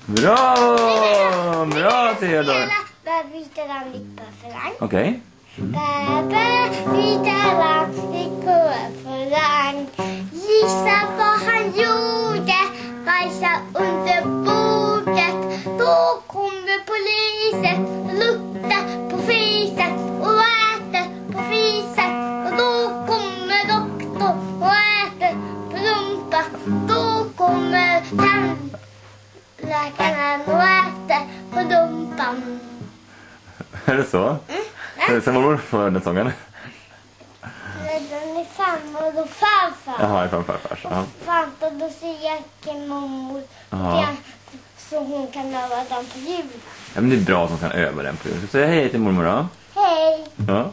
Bra! Bra Theodor! Bä vita landikpöffelang. Okej. Bä vita landikpöffelang. Gissa vad han gjorde. Bajsa under bordet. Då kommer polisen. Lukta på fisen. Och äter på fisen. Och då kommer doktorn. Och äter på rumpa. Då kommer tandläkaren. Och äter på rumpan. Är det så? Sen mormor för den sången? Den är farmor och farfar. Jaha, är farfars. Ja. Farfar, då säger jag till mormor. Så hon kan öva dem på jul. Ja, men det är bra att hon kan öva den på jul. Så säg hej till mormor då. Hej! Ja.